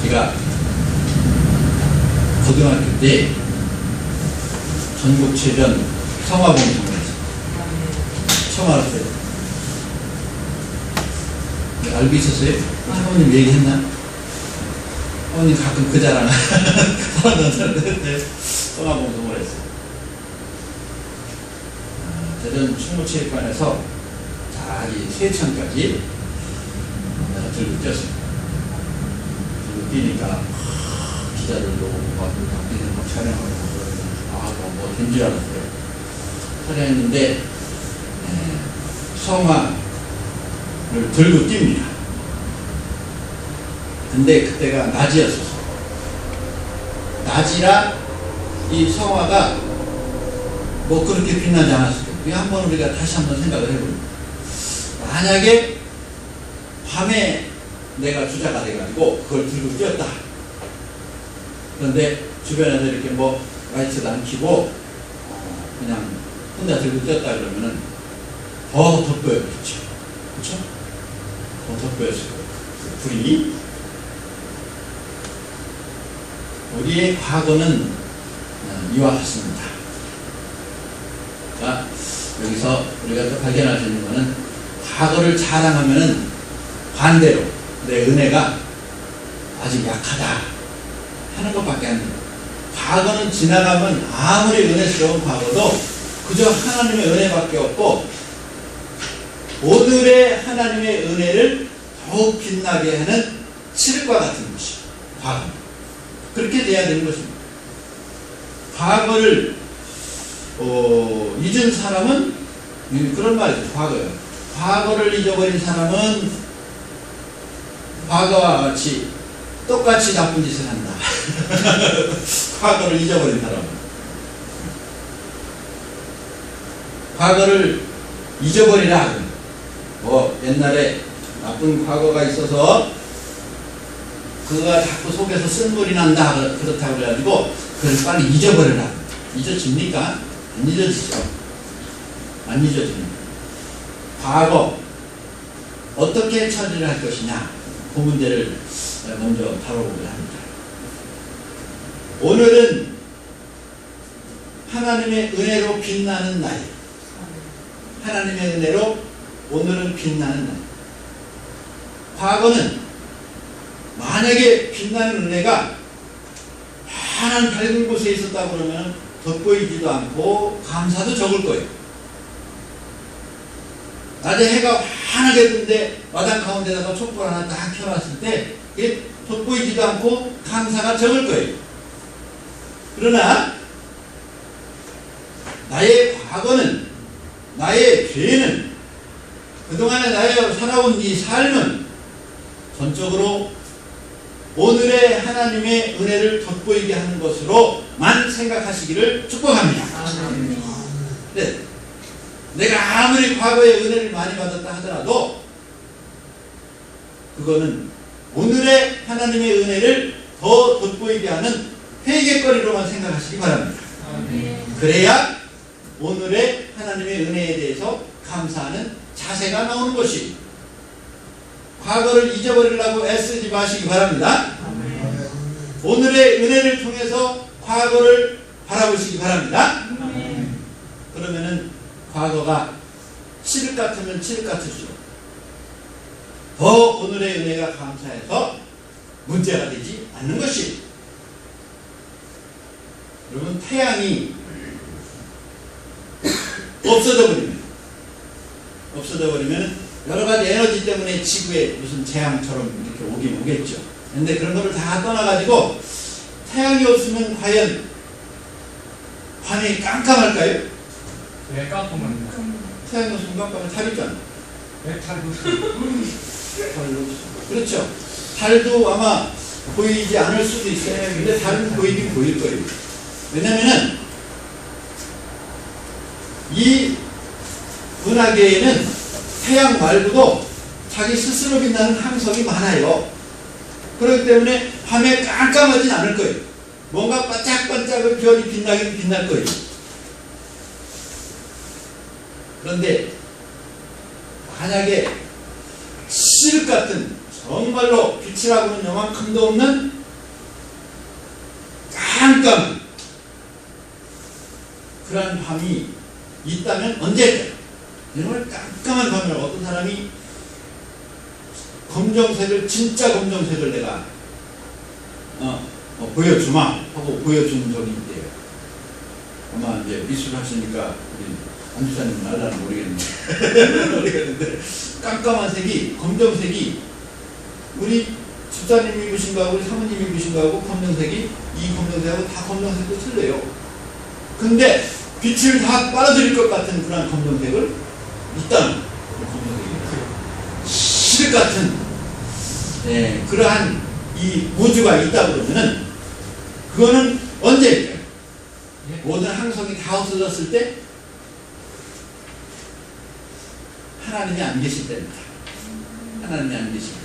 제가 고등학교 때 전국체전 성화봉송을 했어요. 처음 알았어요. 알고 있었어요? 사모님 얘기했나? 사모님 가끔 그 자랑 하는데 성화봉송을 했어요. 대전 충무체육관에서 자기 세천까지 내가 들고 뛰었습니다. 들고 뛰니까 기자들도 막 뛰는 거 촬영하고 뭐 된 줄 알았어요. 촬영했는데 성화를 들고 뜁니다. 근데 그때가 낮이었어요. 낮이라 이 성화가 뭐 그렇게 빛나지 않았어요. 그냥 한번 우리가 다시 한번 생각을 해봅니다. 만약에 밤에 내가 주자가 돼가지고 그걸 들고 뛰었다. 그런데 주변에서 이렇게 뭐 라이트도 안 켜고 그냥 혼자 들고 뛰었다 그러면은 더 돋보였겠죠. 그렇죠? 더 돋보였어요. 그 불이. 우리의 과거는 이와 같습니다. 자, 여기서 우리가 또 발견할 수 있는 것은 과거를 자랑하면은 반대로 내 은혜가 아직 약하다 하는 것밖에 안 돼요. 과거는 지나가면 아무리 은혜스러운 과거도 그저 하나님의 은혜밖에 없고 오늘의 하나님의 은혜를 더욱 빛나게 하는 칠과 같은 것이에요. 과거. 그렇게 돼야 되는 것입니다. 과거를 잊은 사람은 그런 말이죠. 과거요. 과거를 잊어버린 사람은 과거와 같이 똑같이 나쁜 짓을 한다. 과거를 잊어버린 사람은. 과거를 잊어버리라. 뭐 옛날에 나쁜 과거가 있어서 그가 자꾸 속에서 쓴물이 난다. 그렇다고 그래가지고 그걸 빨리 잊어버리라. 잊어집니까? 안 잊어지죠. 안 잊어집니다. 과거 어떻게 처리를 할 것이냐, 그 문제를 먼저 다뤄보고자 합니다. 오늘은 하나님의 은혜로 빛나는 날. 하나님의 은혜로 오늘은 빛나는 날. 과거는 만약에 빛나는 은혜가 환한 밝은 곳에 있었다고 그러면 돋보이지도 않고 감사도 적을 거예요. 낮에 해가 환하게 뜨는데 마당 가운데다가 촛불 하나 딱 켜놨을 때 이게 돋보이지도 않고 감사가 적을 거예요. 그러나 나의 과거는, 나의 죄는, 그동안에 나의 살아온 이 삶은 전적으로 오늘의 하나님의 은혜를 돋보이게 하는 것으로만 생각하시기를 축복합니다. 네. 내가 아무리 과거에 은혜를 많이 받았다 하더라도 그거는 오늘의 하나님의 은혜를 더 돋보이게 하는 회개거리로만 생각하시기 바랍니다. 그래야 오늘의 하나님의 은혜에 대해서 감사하는 자세가 나오는 것이, 과거를 잊어버리려고 애쓰지 마시기 바랍니다. 오늘의 은혜를 통해서 과거를 바라보시기 바랍니다. 그러면은 과거가 칠흑 같으면 칠흑 같을수록 더 오늘의 은혜가 감사해서 문제가 되지 않는 것이, 여러분 태양이 없어져 버리면 여러 가지 에너지 때문에 지구에 무슨 재앙처럼 이렇게 오긴 오겠죠. 근데 그런 거를 다 떠나가지고 태양이 없으면 과연 밤이 깜깜할까요? 네, 깜깜합니다. 태양이 없으면 깜깜한 달 있잖아. 네, 달도 그렇죠. 달도 아마 보이지 않을 수도 있어요. 근데 달은 보이긴 보일 거예요. 왜냐면은 이 은하계에는 태양 말고도 자기 스스로 빛나는 항성이 많아요. 그렇기 때문에 밤에 깜깜하진 않을 거예요. 뭔가 반짝반짝한 별이 빛나긴 빛날 거예요. 그런데 만약에 실 같은 정말로 빛이라고는 요만큼도 없는 깜깜한 그런 밤이 있다면 언제일까요? 정말 깜깜한 밤을 어떤 사람이 검정색을, 진짜 검정색을 내가 보여주마 하고 보여주는 적이 있대요. 아마 이제 미술 하시니까 우리 안주사님은 알라는 모르겠는데 깜깜한 색이, 검정색이 우리 집사님 입으신 거하고 우리 사모님 입으신 거하고 검정색이, 이 검정색하고 다 검정색도 틀려요. 근데 빛을 다 빨아들일 것 같은 그런 검정색을 있다는 검정색이 실 같은 그러한 이 우주가 있다 그러면은 그거는 언제일까요? 모든 항성이 다 없어졌을 때 하나님이 안 계실 때입니다. 하나님이 안 계실 때.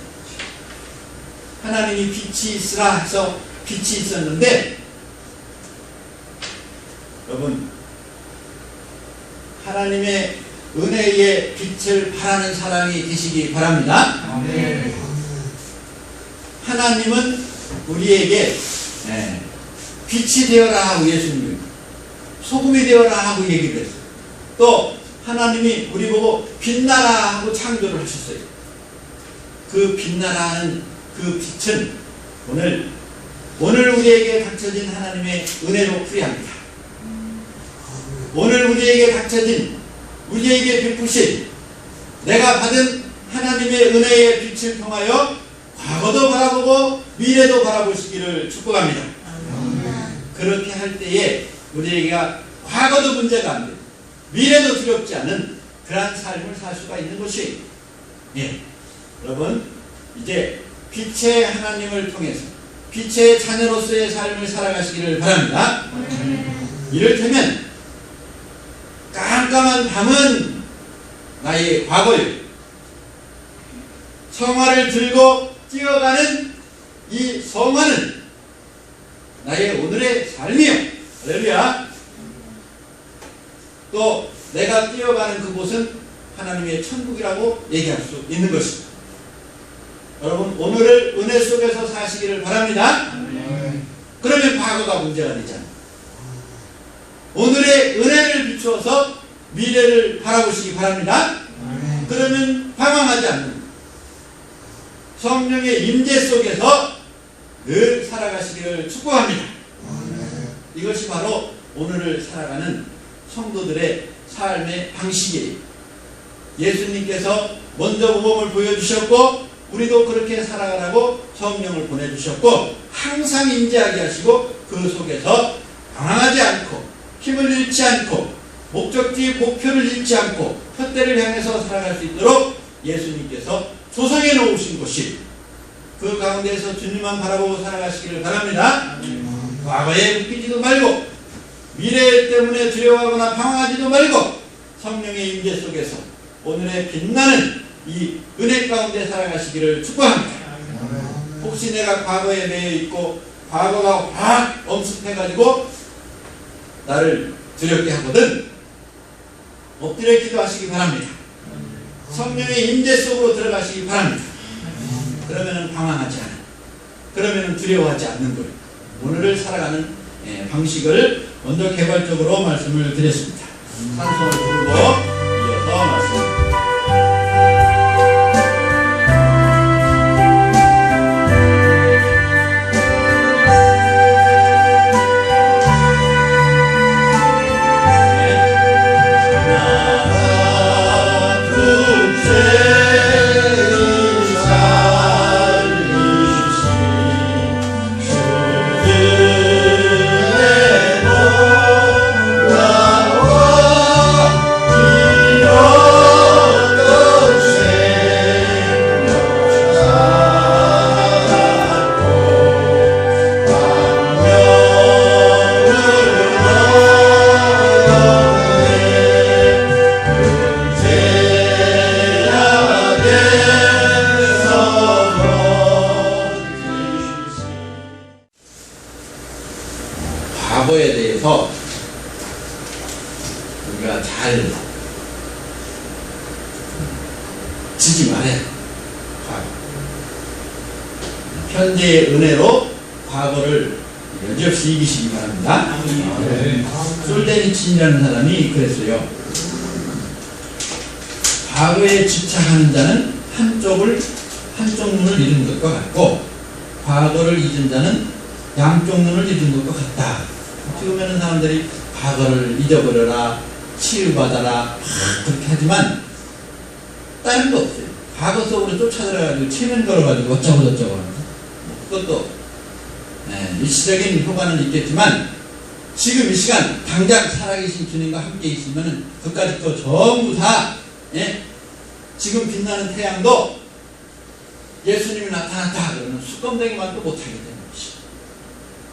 하나님이 빛이 있으라 해서 빛이 있었는데, 여러분, 하나님의 은혜의 빛을 바라는 사람이 되시기 바랍니다. 아멘. 하나님은 우리에게 빛이 되어라 하고 예수님이 소금이 되어라 하고 얘기를 했어요. 또 하나님이 우리 보고 빛나라 하고 창조를 하셨어요. 그 빛나라 하는 그 빛은 오늘 우리에게 닥쳐진 하나님의 은혜로 풀이합니다. 오늘 우리에게 닥쳐진, 우리에게 베푸신, 내가 받은 하나님의 은혜의 빛을 통하여 과거도 바라보고 미래도 바라보시기를 축복합니다. 그렇게 할 때에 우리에게 과거도 문제가 안 되고 미래도 두렵지 않은 그러한 삶을 살 수가 있는 것이, 여러분, 이제 빛의 하나님을 통해서 빛의 자녀로서의 삶을 살아가시기를 바랍니다. 이를테면 깜깜한 밤은 나의 과거요, 성화를 들고 뛰어가는 이 성화는 나의 오늘의 삶이요. 할렐루야. 또 내가 뛰어가는 그곳은 하나님의 천국이라고 얘기할 수 있는 것입니다. 여러분, 오늘을 은혜 속에서 사시기를 바랍니다. 그러면 과거가 문제가 되잖아요. 오늘의 은혜를 비추어서 미래를 바라보시기 바랍니다. 그러면 방황하지 않는 성령의 임재 속에서 늘 살아가시기를 축복합니다. 이것이 바로 오늘을 살아가는 성도들의 삶의 방식이에요. 예수님께서 먼저 모범을 보여주셨고 우리도 그렇게 살아가라고 성령을 보내주셨고 항상 임재하게 하시고 그 속에서 방황하지 않고 힘을 잃지 않고 목적지 목표를 잃지 않고 푯대를 향해서 살아갈 수 있도록 예수님께서 조성해 놓으신 것이, 그 가운데서 주님만 바라보고 살아가시기를 바랍니다. 과거에 웃기지도 말고 미래 때문에 두려워하거나 방황하지도 말고 성령의 임재 속에서 오늘의 빛나는 이 은혜 가운데 살아가시기를 축복합니다. 혹시 내가 과거에 매여 있고 과거가 확 엄습해가지고 나를 두렵게 하거든 엎드려 기도하시기 바랍니다. 성령의 임재 속으로 들어가시기 바랍니다. 그러면은 방황하지 않아요. 그러면은 두려워하지 않는 거예요. 오늘을 살아가는 방식을 먼저 개발적으로 말씀을 드렸습니다. 찬송을 부르고 이어서 말씀을 과거에 대해서 우리가 잘 지지 말아야 돼. 과거. 현재의 은혜로 과거를 여지없이 이기시기 바랍니다. 네. 솔데니친이라는 사람이 그랬어요. 과거에 집착하는 자는 한쪽 눈을 잃은 것과 같고, 과거를 잊은 자는 양쪽 눈을 잃은 것과 같다. 지금에는 사람들이 과거를 잊어버려라, 치유받아라, 그렇게 하지만 다른 거 없어요. 과거 속으로 쫓아들어가지고 체면 걸어가지고 어쩌고저쩌고 하는 거. 그것도 일시적인 효과는 있겠지만, 지금 이 시간 당장 살아계신 주님과 함께 있으면 그까짓 거 전부 다, 지금 빛나는 태양도 예수님이 나타났다 그러면 수검댕이만도 못하게 되는 것이,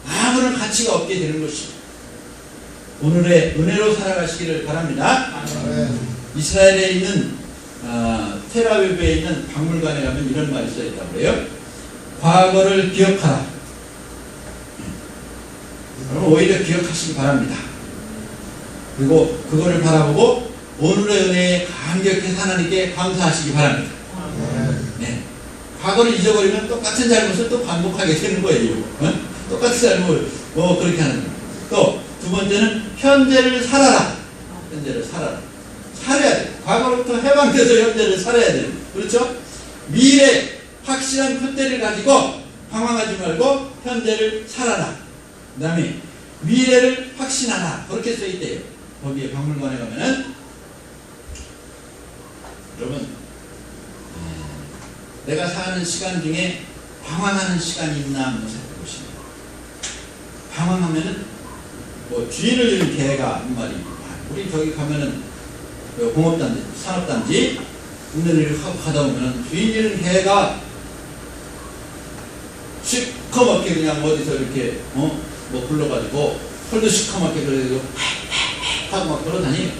아무런 가치가 없게 되는 것이, 오늘의 은혜로 살아가시기를 바랍니다. 이스라엘에 있는 텔아비브에 있는 박물관에 가면 이런 말이 써있다고 그래요. 과거를 기억하라. 그러면 오히려 기억하시기 바랍니다. 그리고 그거를 바라보고 오늘의 은혜에 감격해서 하나님께 감사하시기 바랍니다. 네. 과거를 잊어버리면 똑같은 잘못을 또 반복하게 되는 거예요. 똑같은 잘못을 그렇게 하는 거예요. 또 두 번째는 현재를 살아라. 현재를 살아라. 살아야 돼. 과거로부터 해방돼서 현재를 살아야 돼요. 그렇죠? 미래 확실한 잣대를 가지고 방황하지 말고 현재를 살아라. 그 다음에 미래를 확신하라. 그렇게 써있대요. 거기에 박물관에 가면은, 여러분, 내가 사는 시간 중에 방황하는 시간이 있나 한번 살펴보시면, 방황하면은 주인을 잃은 개가 한 마리, 우리 저기 가면은 공업단지, 산업단지 있는 일을 하고 가다 보면은 주인 잃은 개가 시커멓게 그냥 어디서 이렇게 불러가지고 털도 시커멓게 그래가지고 하고 막 걸어다니.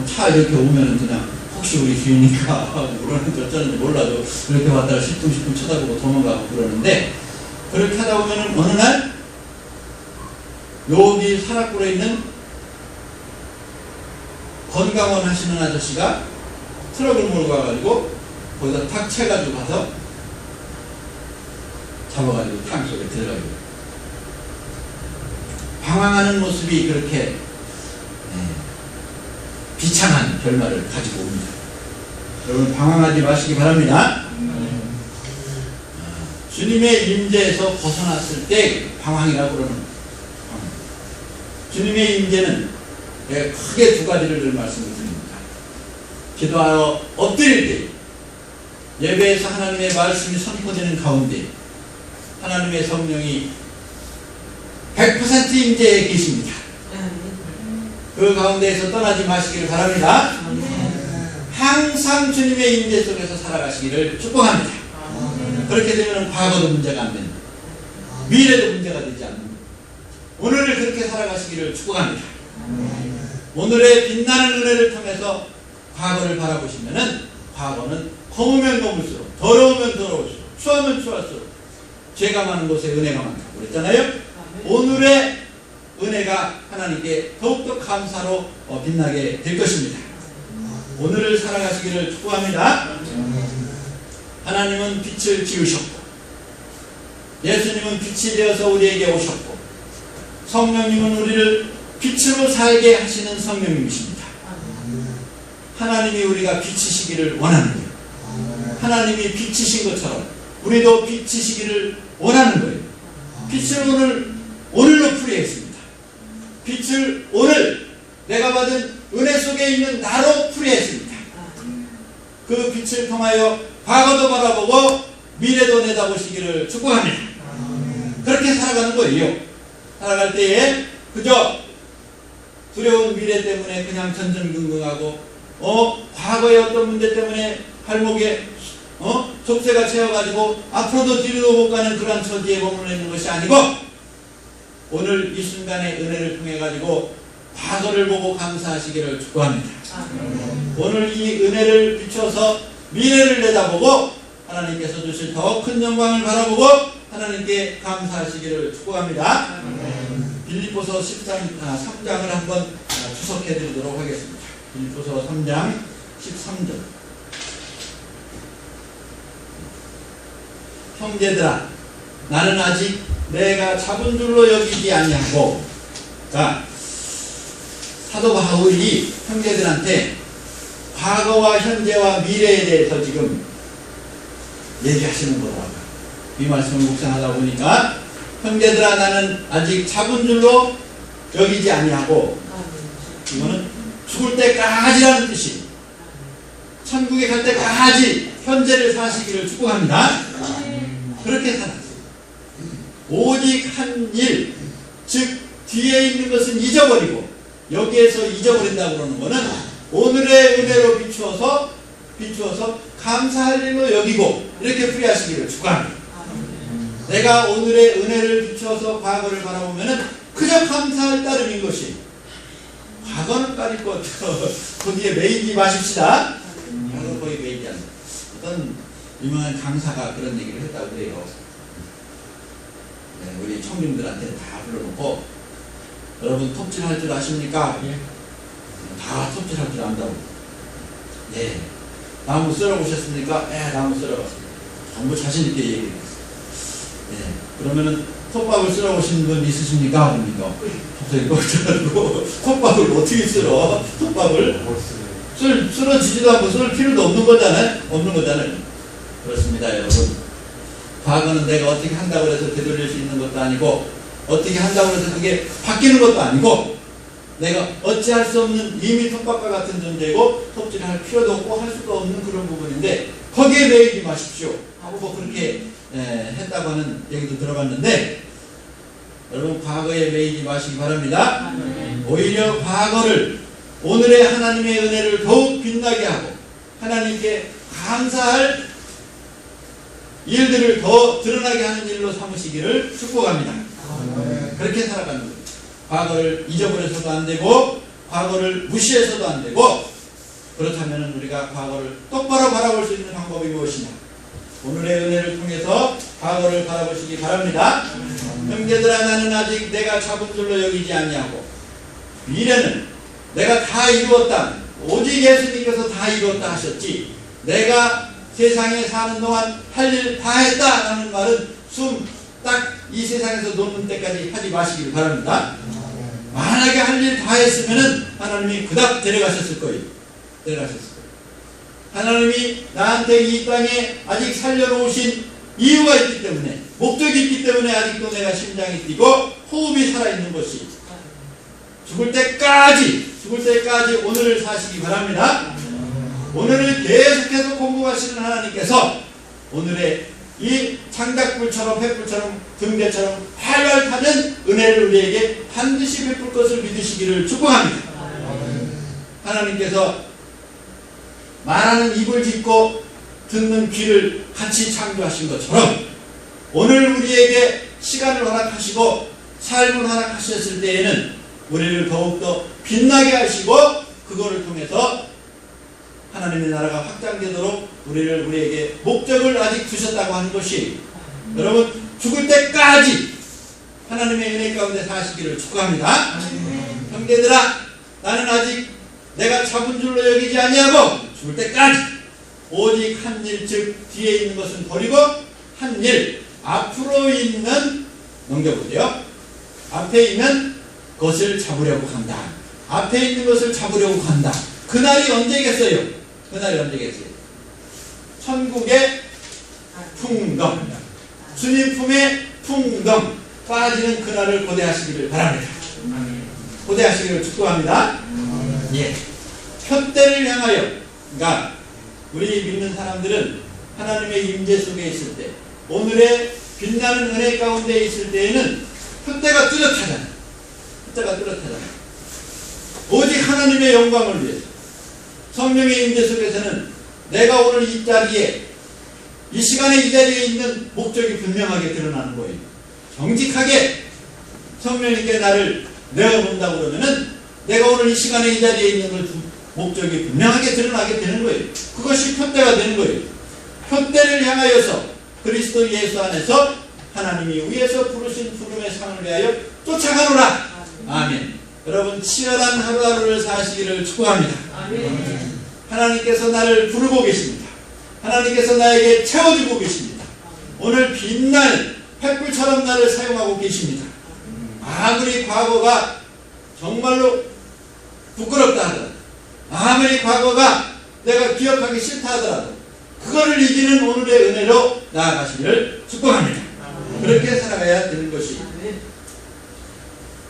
차 이렇게 오면은 그냥 혹시 우리 주인인가 그러는지 어쩌는지 몰라도 이렇게 왔다가 시뚱시뚱 쳐다보고 도망가고 그러는데, 그렇게 하다 보면은 어느 날 여기 산악굴에 있는 건강원 하시는 아저씨가 트럭을 몰고 와가지고 거기다 탁 채가지고 가서 잡아가지고 땅 속에 들어가요. 방황하는 모습이 그렇게 비참한 결말을 가지고 옵니다. 여러분, 방황하지 마시기 바랍니다. 주님의 임재에서 벗어났을 때 방황이라고 그러는, 주님의 임재는 크게 두 가지를 늘 말씀을 드립니다. 기도하러 엎드릴 때, 예배에서 하나님의 말씀이 선포되는 가운데 하나님의 성령이 100% 임재에 계십니다. 그 가운데에서 떠나지 마시기를 바랍니다. 항상 주님의 임재 속에서 살아가시기를 축복합니다. 그렇게 되면 과거도 문제가 안 됩니다. 미래도 문제가 되지 않습니다. 오늘을 그렇게 살아가시기를 축복합니다. 오늘의 빛나는 은혜를 통해서 과거를 바라보시면은, 과거는 거무면 거물수록, 더러우면 더러울수록, 추하면 추할수록 죄가 많은 곳에 은혜가 많다고 그랬잖아요. 오늘의 은혜가 하나님께 더욱더 감사로 빛나게 될 것입니다. 오늘을 살아가시기를 축복합니다. 하나님은 빛을 지으셨고, 예수님은 빛이 되어서 우리에게 오셨고, 성령님은 우리를 빛으로 살게 하시는 성령님이십니다. 하나님이 우리가 빛이시기를 원하는 거예요. 하나님이 빛이신 것처럼 우리도 빛이시기를 원하는 거예요. 빛을 오늘로 풀이했습니다. 빛을 오늘 내가 받은 은혜 속에 있는 나로 풀이했습니다. 그 빛을 통하여 과거도 바라보고 미래도 내다보시기를 축복합니다. 그렇게 살아가는 거예요. 살아갈 때에 그저 두려운 미래 때문에 그냥 전전긍긍하고 과거의 어떤 문제 때문에 발목에 족쇄가 채워가지고 앞으로도 뒤로도 못 가는 그런 처지에 머물러 있는 것이 아니고, 오늘 이 순간의 은혜를 통해 가지고 과거를 보고 감사하시기를 축복합니다. 오늘 이 은혜를 비춰서 미래를 내다보고 하나님께서 주실 더 큰 영광을 바라보고 하나님께 감사하시기를 축복합니다. 빌립보서 3장을 한번 추석해 드리도록 하겠습니다. 빌립보서 3장 13절. 형제들아, 나는 아직 내가 잡은 줄로 여기지 아니하고. 자, 사도 바울이 형제들한테 과거와 현재와 미래에 대해서 지금 얘기하시는 거더라고요. 이 말씀을 묵상하다 보니까 형제들아 나는 아직 잡은 줄로 여기지 아니하고, 이거는 죽을 때까지라는 뜻이, 천국에 갈 때까지 현재를 사시기를 축복합니다. 그렇게 살았어요. 오직 한 일, 즉 뒤에 있는 것은 잊어버리고, 여기에서 잊어버린다고 그러는 것은 오늘의 은혜로 비추어서 감사할 일로 여기고, 이렇게 풀이하시기를 축복합니다. 내가 오늘의 은혜를 비추어서 과거를 바라보면은 그저 감사할 따름인 것이, 과거는 까짓 것 거기에 매이지 마십시다. 과거 거기에 매이지 않는. 어떤 유명한 강사가 그런 얘기를 했다고 그래요. 네, 우리 청중들한테 다 불러놓고, 여러분 톱질할 줄 아십니까? 예. 다 톱질할 줄 안다고. 네. 나무 썰어보셨습니까? 네, 나무 썰어봤습니다. 전부 자신있게 얘기해요. 네. 그러면은 톱밥을 썰어보신 분 있으십니까? 그러니까 갑자기 꼴찌가지고 톱밥을 어떻게 썰어? 톱밥을 썰어지지도 않고 썰 필요도 없는 거잖아요. 그렇습니다, 여러분. 과거는 내가 어떻게 한다고 해서 되돌릴 수 있는 것도 아니고, 어떻게 한다고 해서 그게 바뀌는 것도 아니고, 내가 어찌할 수 없는 이미 톱밥과 같은 존재고 톱질할 필요도 없고 할 수도 없는 그런 부분인데, 거기에 매이지 마십시오 하고 뭐 그렇게 했다고 하는 얘기도 들어봤는데, 여러분 과거에 매이지 마시기 바랍니다. 오히려 과거를, 오늘의 하나님의 은혜를 더욱 빛나게 하고 하나님께 감사할 일들을 더 드러나게 하는 일로 삼으시기를 축복합니다. 그렇게 살아가는 거예요. 과거를 잊어버려서도 안 되고, 과거를 무시해서도 안 되고. 그렇다면 우리가 과거를 똑바로 바라볼 수 있는 방법이 무엇이냐? 오늘의 은혜를 통해서 과거를 바라보시기 바랍니다. 형제들아 나는 아직 내가 잡은 줄로 여기지 아니하고, 미래는 내가 다 이루었다, 오직 예수님께서 다 이루었다 하셨지, 내가 세상에 사는 동안 할 일 다 했다 라는 말은 딱 이 세상에서 놓는 때까지 하지 마시길 바랍니다. 만약에 할 일 다 했으면은 하나님이 그닥 데려가셨을 거예요. 하나님이 나한테 이 땅에 아직 살려놓으신 이유가 있기 때문에, 목적이 있기 때문에 아직도 내가 심장이 뛰고 호흡이 살아있는 것이, 죽을 때까지 오늘을 사시기 바랍니다. 오늘을 계속해서 공부하시는 하나님께서 오늘의 이 창작불처럼 횃불처럼 등대처럼 활활 타는 은혜를 우리에게 반드시 베풀 것을 믿으시기를 축복합니다. 하나님께서 말하는 입을 짓고 듣는 귀를 같이 창조하신 것처럼, 오늘 우리에게 시간을 허락하시고 삶을 허락하셨을 때에는 우리를 더욱더 빛나게 하시고, 그거를 통해서 하나님의 나라가 확장되도록 우리에게 목적을 아직 두셨다고 하는 것이, 여러분 죽을 때까지 하나님의 은혜 가운데 사시기를 축복합니다. 형제들아 나는 아직 내가 잡은 줄로 여기지 아니하고, 죽을 때까지 오직 한 일, 즉 뒤에 있는 것은 버리고 한 일, 앞으로 있는, 넘겨보세요. 앞에 있는 것을 잡으려고 한다. 앞에 있는 것을 잡으려고 한다. 그날이 언제겠어요? 천국의 풍덩, 주님 품에 풍덩 빠지는 그날을 고대하시기를 바랍니다. 고대하시기를 축복합니다. 예. 표대를 향하여, 그러니까 우리 믿는 사람들은 하나님의 임재 속에 있을 때, 오늘의 빛나는 은혜 가운데 있을 때에는 표대가 뚜렷하잖아요. 오직 하나님의 영광을 위해서, 성령의 임재 속에서는 내가 오늘 이 자리에, 이 시간에 이 자리에 있는 목적이 분명하게 드러나는 거예요. 정직하게 성령님께 나를 내어본다고 그러면은 내가 오늘 이 시간에 이 자리에 있는 목적이 분명하게 드러나게 되는 거예요. 그것이 표대가 되는 거예요. 표대를 향하여서 그리스도 예수 안에서 하나님이 위에서 부르신 부름의 상을 위하여 쫓아가노라. 아멘. 여러분 치열한 하루하루를 사시기를 축복합니다. 아멘. 하나님께서 나를 부르고 계십니다. 하나님께서 나에게 채워주고 계십니다. 오늘 빛날 횃불처럼 나를 사용하고 계십니다. 아무리 과거가 정말로 부끄럽다 하더라도, 아무리 과거가 내가 기억하기 싫다 하더라도 그거를 이기는 오늘의 은혜로 나아가시기를 축복합니다. 그렇게 살아가야 되는 것이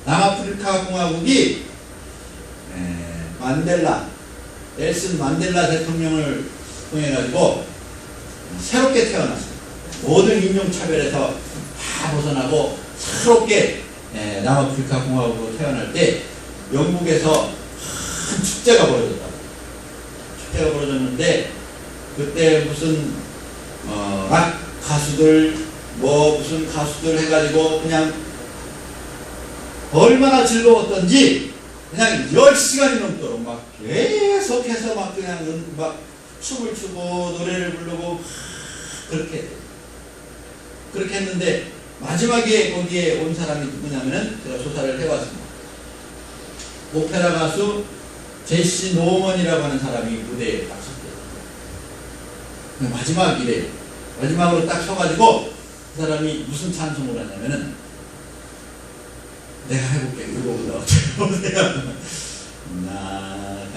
남아프리카 공화국이 넬슨 만델라 대통령을 통해 가지고 새롭게 태어났어요. 모든 인종차별에서 다 벗어나고 새롭게 남아프리카 공화국으로 태어날 때 영국에서 큰 축제가 벌어졌다고. 축제가 벌어졌는데 그때 무슨 락 가수들 무슨 가수들 해가지고 그냥 얼마나 즐거웠던지 그냥 10시간이 넘도록 막 계속해서 막 그냥 막 춤을 추고 노래를 부르고 그렇게 했는데 마지막에 거기에 온 사람이 누구냐면은 제가 조사를 해봤습니다. 오페라 가수 제시 노먼이라고 하는 사람이 무대에 딱 섰대요. 마지막으로 딱 서가지고 그 사람이 무슨 찬송을 하냐면은 내가 해볼게. 이거 나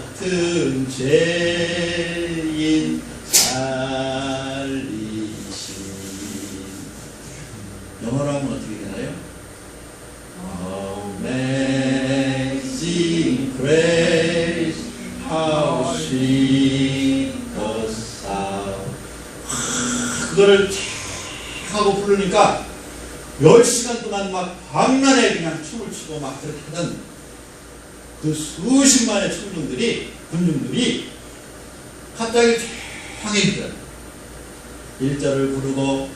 같은 죄인 살리신. 영어로 하면 어떻게 되나요? Amazing grace, how sweet the sound. 그거를 쫙 하고 부르니까 10시간 동안 막 광란에 그냥 춤을 추고 막 그렇게 하던 그 수십만의 군중들이 갑자기 조용해지더라고요. 1절을 부르고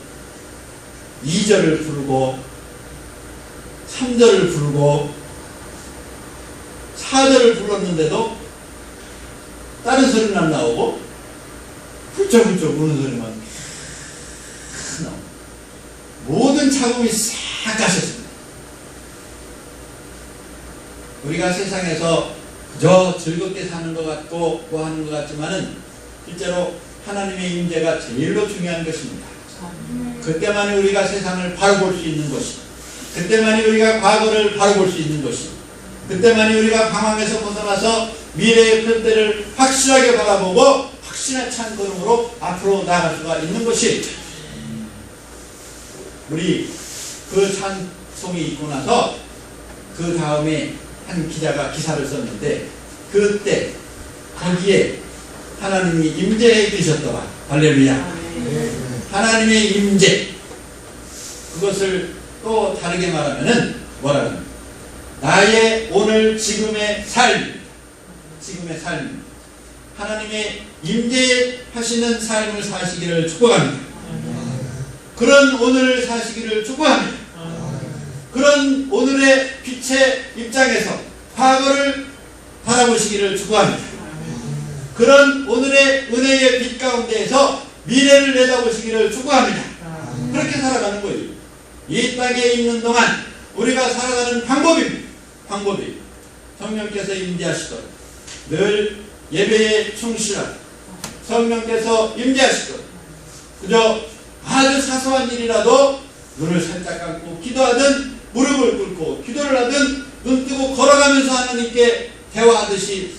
2절을 부르고 3절을 부르고 4절을 불렀는데도 다른 소리는 안 나오고 훌쩍훌쩍 우는 소리만 나오고 모든 잡음이 싹 가셨습니다. 우리가 세상에서 그저 즐겁게 사는 것 같고 뭐 하는 것 같지만은 실제로 하나님의 임재가 제일로 중요한 것입니다. 그때만이 우리가 세상을 바로 볼 수 있는 것이, 그때만이 우리가 과거를 바로 볼 수 있는 것이, 그때만이 우리가 방황에서 벗어나서 미래의 편대를 확실하게 바라보고 확신에 찬 걸음으로 앞으로 나아갈 수가 있는 것이, 우리 그 찬송이 있고 나서 그 다음에 한 기자가 기사를 썼는데 그때 거기에 하나님이 임재해 계셨더라. 할렐루야. 하나님의 임재, 그것을 또 다르게 말하면은 뭐라고? 나의 오늘 지금의 삶, 하나님의 임재하시는 삶을 사시기를 축복합니다. 그런 오늘을 사시기를 축복합니다. 그런 오늘의 빛의 입장에서 과거를 바라보시기를 축복합니다. 그런 오늘의 은혜의 빛 가운데에서 미래를 내다보시기를 축복합니다. 그렇게 살아가는 거예요. 이 땅에 있는 동안 우리가 살아가는 방법이 성령께서 임재하시도록 늘 예배에 충실하고 성령께서 임재하시도록 그저 아주 사소한 일이라도 눈을 살짝 감고 기도하든 무릎을 꿇고 기도를 하든 눈 뜨고 걸어가면서 하나님께 대화하듯이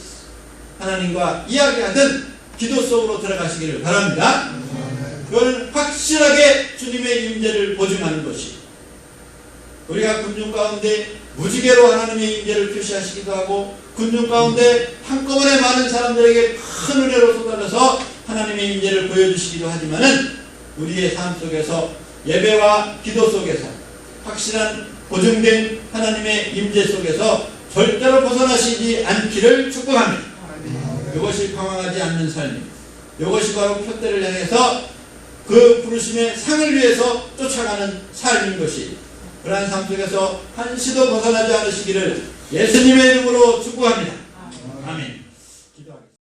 하나님과 이야기하든 기도 속으로 들어가시기를 바랍니다. 그걸 확실하게 주님의 임재를 보증하는 것이, 우리가 군중 가운데 무지개로 하나님의 임재를 표시하시기도 하고 군중 가운데 한꺼번에 많은 사람들에게 큰 은혜로 쏟아져서 하나님의 임재를 보여주시기도 하지만은 우리의 삶 속에서 예배와 기도 속에서 확실한 보증된 하나님의 임재 속에서 절대로 벗어나시지 않기를 축복합니다. 이것이 방황하지 않는 삶입니다. 이것이 바로 표대를 향해서 그 부르심의 상을 위해서 쫓아가는 삶인 것이, 그러한 삶 속에서 한시도 벗어나지 않으시기를 예수님의 이름으로 축복합니다. 아멘.